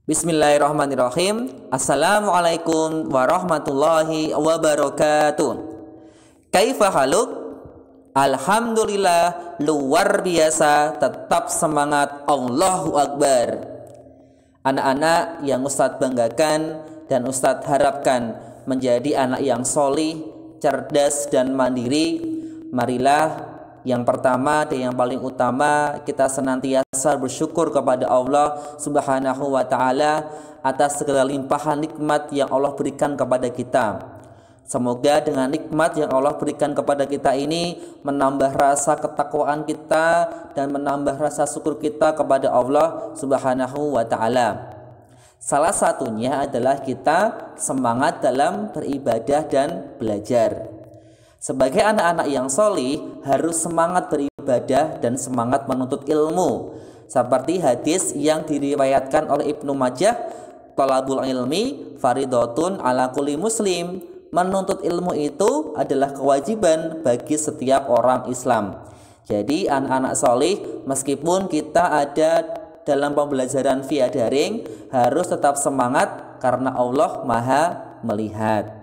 Bismillahirrahmanirrahim. Assalamualaikum warahmatullahi wabarakatuh. Kaifa haluk? Alhamdulillah, luar biasa, tetap semangat, Allahu Akbar. Anak-anak yang Ustadz banggakan dan Ustadz harapkan menjadi anak yang solih, cerdas dan mandiri, marilah yang pertama dan yang paling utama kita senantiasa bersyukur kepada Allah Subhanahu wa Ta'ala atas segala limpahan nikmat yang Allah berikan kepada kita. Semoga dengan nikmat yang Allah berikan kepada kita ini menambah rasa ketakwaan kita dan menambah rasa syukur kita kepada Allah Subhanahu wa Ta'ala. Salah satunya adalah kita semangat dalam beribadah dan belajar. Sebagai anak-anak yang solih harus semangat beribadah dan semangat menuntut ilmu. Seperti hadis yang diriwayatkan oleh Ibnu Majah, Thalabul ilmi faridotun ala kulli muslim. Menuntut ilmu itu adalah kewajiban bagi setiap orang Islam. Jadi anak-anak solih meskipun kita ada dalam pembelajaran via daring harus tetap semangat karena Allah Maha melihat.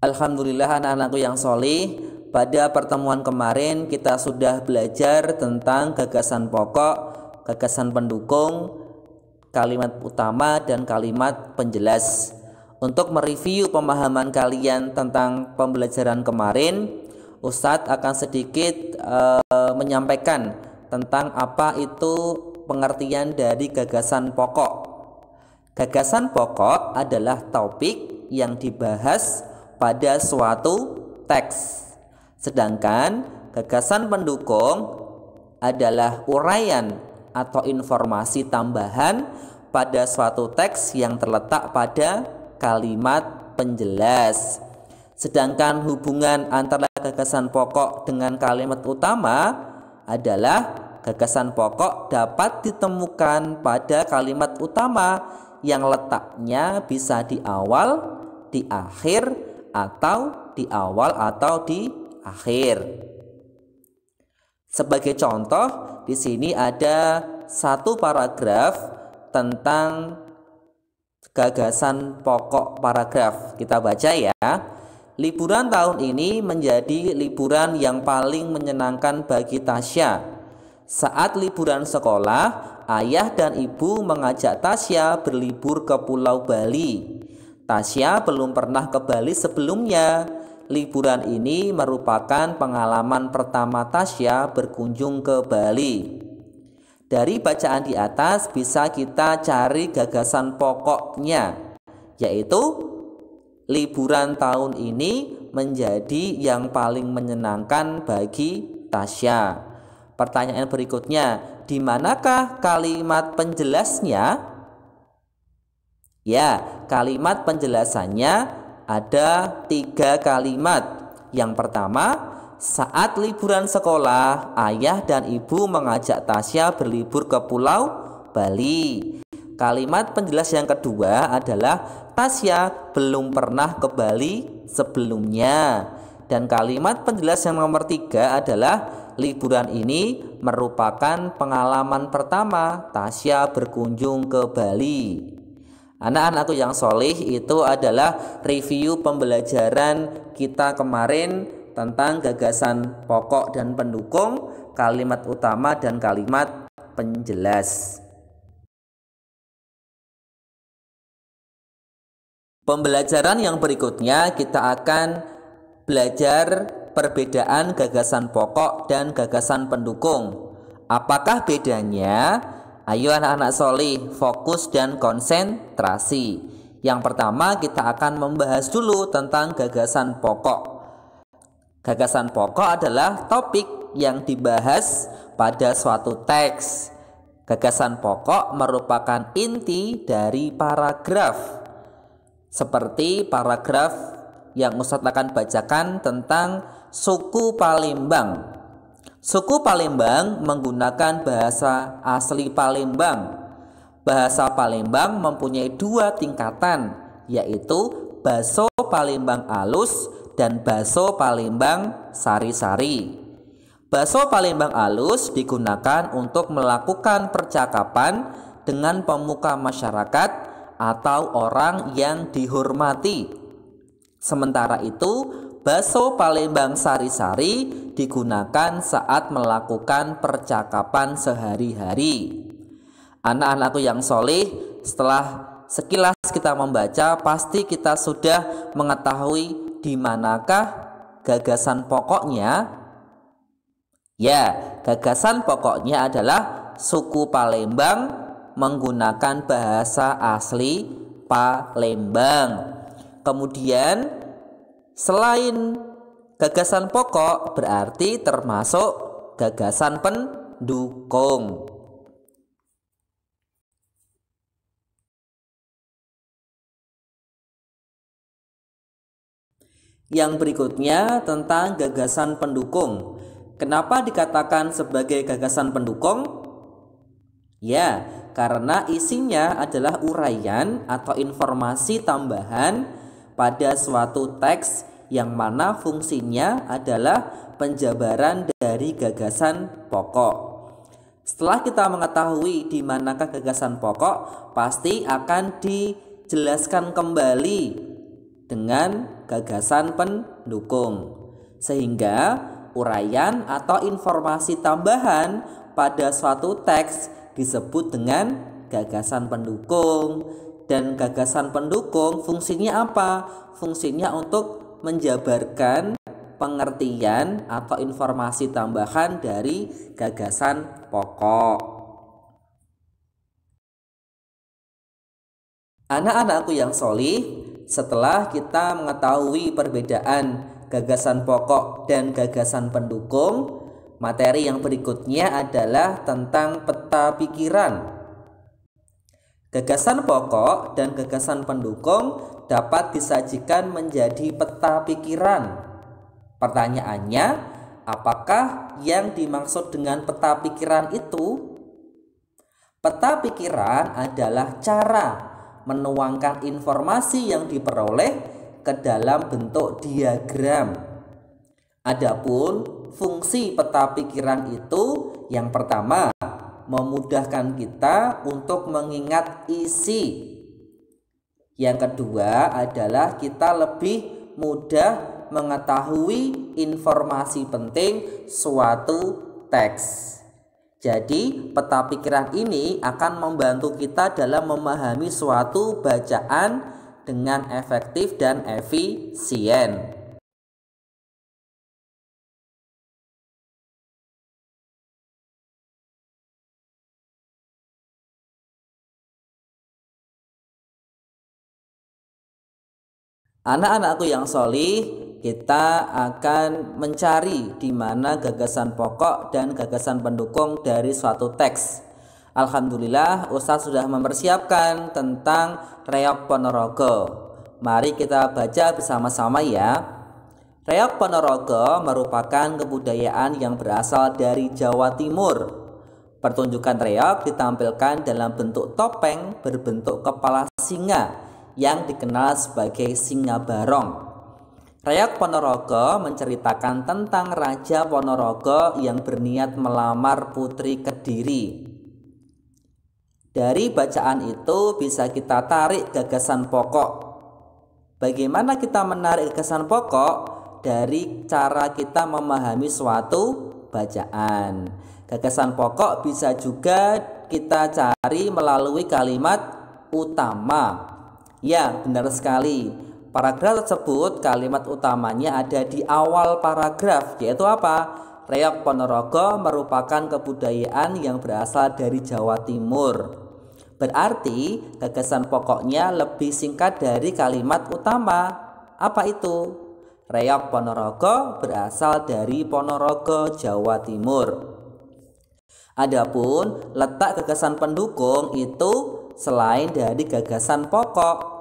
Alhamdulillah anak-anakku yang solih, pada pertemuan kemarin kita sudah belajar tentang gagasan pokok, gagasan pendukung, kalimat utama dan kalimat penjelas. Untuk mereview pemahaman kalian tentang pembelajaran kemarin, Ustadz akan sedikit menyampaikan tentang apa itu pengertian dari gagasan pokok. Gagasan pokok adalah topik yang dibahas pada suatu teks. Sedangkan gagasan pendukung adalah uraian atau informasi tambahan pada suatu teks yang terletak pada kalimat penjelas. Sedangkan hubungan antara gagasan pokok dengan kalimat utama adalah gagasan pokok dapat ditemukan pada kalimat utama yang letaknya bisa di awal, di akhir, atau di awal atau di akhir. Sebagai contoh, di sini ada satu paragraf tentang gagasan pokok paragraf. Kita baca ya. Liburan tahun ini menjadi liburan yang paling menyenangkan bagi Tasya. Saat liburan sekolah, ayah dan ibu mengajak Tasya berlibur ke Pulau Bali. Tasya belum pernah ke Bali sebelumnya. Liburan ini merupakan pengalaman pertama Tasya berkunjung ke Bali. Dari bacaan di atas bisa kita cari gagasan pokoknya, yaitu liburan tahun ini menjadi yang paling menyenangkan bagi Tasya. Pertanyaan berikutnya, di manakah kalimat penjelasnya? Ya, kalimat penjelasannya ada 3 kalimat. Yang pertama, saat liburan sekolah, ayah dan ibu mengajak Tasya berlibur ke Pulau Bali. Kalimat penjelas yang kedua adalah Tasya belum pernah ke Bali sebelumnya. Dan kalimat penjelas yang nomor 3 adalah liburan ini merupakan pengalaman pertama Tasya berkunjung ke Bali. Anak-anakku yang solih, itu adalah review pembelajaran kita kemarin tentang gagasan pokok dan pendukung, kalimat utama dan kalimat penjelas. Pembelajaran yang berikutnya kita akan belajar perbedaan gagasan pokok dan gagasan pendukung. Apakah bedanya? Ayo anak-anak solih, fokus dan konsentrasi. Yang pertama kita akan membahas dulu tentang gagasan pokok. Gagasan pokok adalah topik yang dibahas pada suatu teks. Gagasan pokok merupakan inti dari paragraf. Seperti paragraf yang Ustadz akan bacakan tentang suku Palembang. Suku Palembang menggunakan bahasa asli Palembang. Bahasa Palembang mempunyai 2 tingkatan, yaitu Baso Palembang alus dan Baso Palembang sari-sari. Basa Palembang halus digunakan untuk melakukan percakapan dengan pemuka masyarakat atau orang yang dihormati. Sementara itu, basa Palembang sari-sari digunakan saat melakukan percakapan sehari-hari. Anak-anakku yang soleh, setelah sekilas kita membaca, pasti kita sudah mengetahui di manakah gagasan pokoknya. Ya, gagasan pokoknya adalah suku Palembang menggunakan bahasa asli Palembang. Kemudian selain gagasan pokok berarti termasuk gagasan pendukung. Yang berikutnya tentang gagasan pendukung. Kenapa dikatakan sebagai gagasan pendukung? Ya, karena isinya adalah uraian atau informasi tambahan pada suatu teks yang mana fungsinya adalah penjabaran dari gagasan pokok. Setelah kita mengetahui di manakah gagasan pokok, pasti akan dijelaskan kembali dengan gagasan pendukung, sehingga uraian atau informasi tambahan pada suatu teks disebut dengan gagasan pendukung. Dan gagasan pendukung fungsinya apa? Fungsinya untuk menjabarkan pengertian atau informasi tambahan dari gagasan pokok. Anak-anakku yang solih, setelah kita mengetahui perbedaan gagasan pokok dan gagasan pendukung, materi yang berikutnya adalah tentang peta pikiran. Gagasan pokok dan gagasan pendukung dapat disajikan menjadi peta pikiran. Pertanyaannya, apakah yang dimaksud dengan peta pikiran itu? Peta pikiran adalah cara menuangkan informasi yang diperoleh ke dalam bentuk diagram. Adapun fungsi peta pikiran itu, yang pertama, memudahkan kita untuk mengingat isi. Yang kedua adalah kita lebih mudah mengetahui informasi penting suatu teks. Jadi peta pikiran ini akan membantu kita dalam memahami suatu bacaan dengan efektif dan efisien. Anak-anakku yang solih, kita akan mencari di mana gagasan pokok dan gagasan pendukung dari suatu teks. Alhamdulillah, Ustadz sudah mempersiapkan tentang Reog Ponorogo. Mari kita baca bersama-sama ya. Reog Ponorogo merupakan kebudayaan yang berasal dari Jawa Timur. Pertunjukan reog ditampilkan dalam bentuk topeng berbentuk kepala singa yang dikenal sebagai singa barong. Reog Ponorogo menceritakan tentang Raja Ponorogo yang berniat melamar Putri Kediri. Dari bacaan itu bisa kita tarik gagasan pokok. Bagaimana kita menarik gagasan pokok? Dari cara kita memahami suatu bacaan. Gagasan pokok bisa juga kita cari melalui kalimat utama. Ya, benar sekali. Paragraf tersebut kalimat utamanya ada di awal paragraf, yaitu apa? Reog Ponorogo merupakan kebudayaan yang berasal dari Jawa Timur. Berarti gagasan pokoknya lebih singkat dari kalimat utama. Apa itu? Reog Ponorogo berasal dari Ponorogo, Jawa Timur. Adapun letak gagasan pendukung itu selain dari gagasan pokok.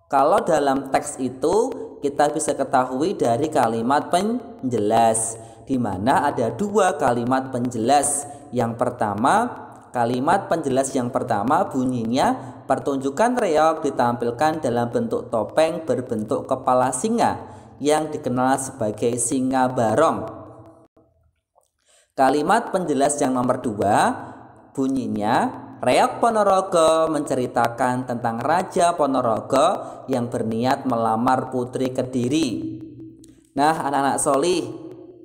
Kalau dalam teks itu kita bisa ketahui dari kalimat penjelas, di mana ada dua kalimat penjelas. Yang pertama, kalimat penjelas yang pertama bunyinya, pertunjukan reog ditampilkan dalam bentuk topeng berbentuk kepala singa yang dikenal sebagai singa barong. Kalimat penjelas yang nomor 2 bunyinya, Reog Ponorogo menceritakan tentang Raja Ponorogo yang berniat melamar Putri Kediri. Nah, anak-anak solih,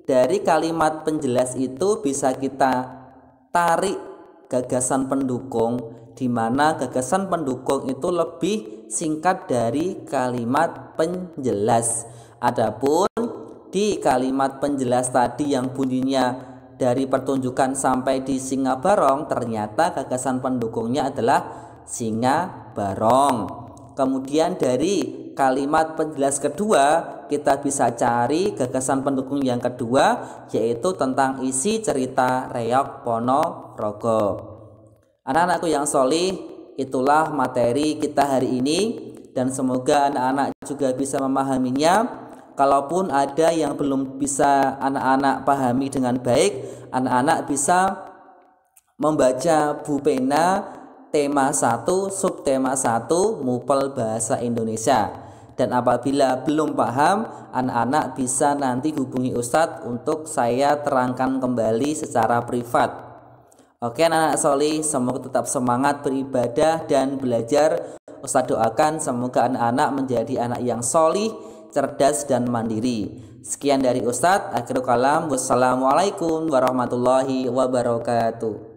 dari kalimat penjelas itu bisa kita tarik gagasan pendukung, di mana gagasan pendukung itu lebih singkat dari kalimat penjelas. Adapun di kalimat penjelas tadi yang bunyinya dari pertunjukan sampai di Singa Barong, ternyata gagasan pendukungnya adalah Singa Barong. Kemudian dari kalimat penjelas kedua kita bisa cari gagasan pendukung yang kedua, yaitu tentang isi cerita Reog Ponorogo. Anak-anakku yang solih, itulah materi kita hari ini, dan semoga anak-anak juga bisa memahaminya. Kalaupun ada yang belum bisa anak-anak pahami dengan baik, anak-anak bisa membaca Bu Pena tema 1, subtema 1, Mupel Bahasa Indonesia. Dan apabila belum paham, anak-anak bisa nanti hubungi Ustadz untuk saya terangkan kembali secara privat. Oke anak-anak solih, semoga tetap semangat beribadah dan belajar. Ustadz doakan semoga anak-anak menjadi anak yang solih, cerdas dan mandiri. Sekian dari Ustadz, akhirul kalam, wassalamualaikum warahmatullahi wabarakatuh.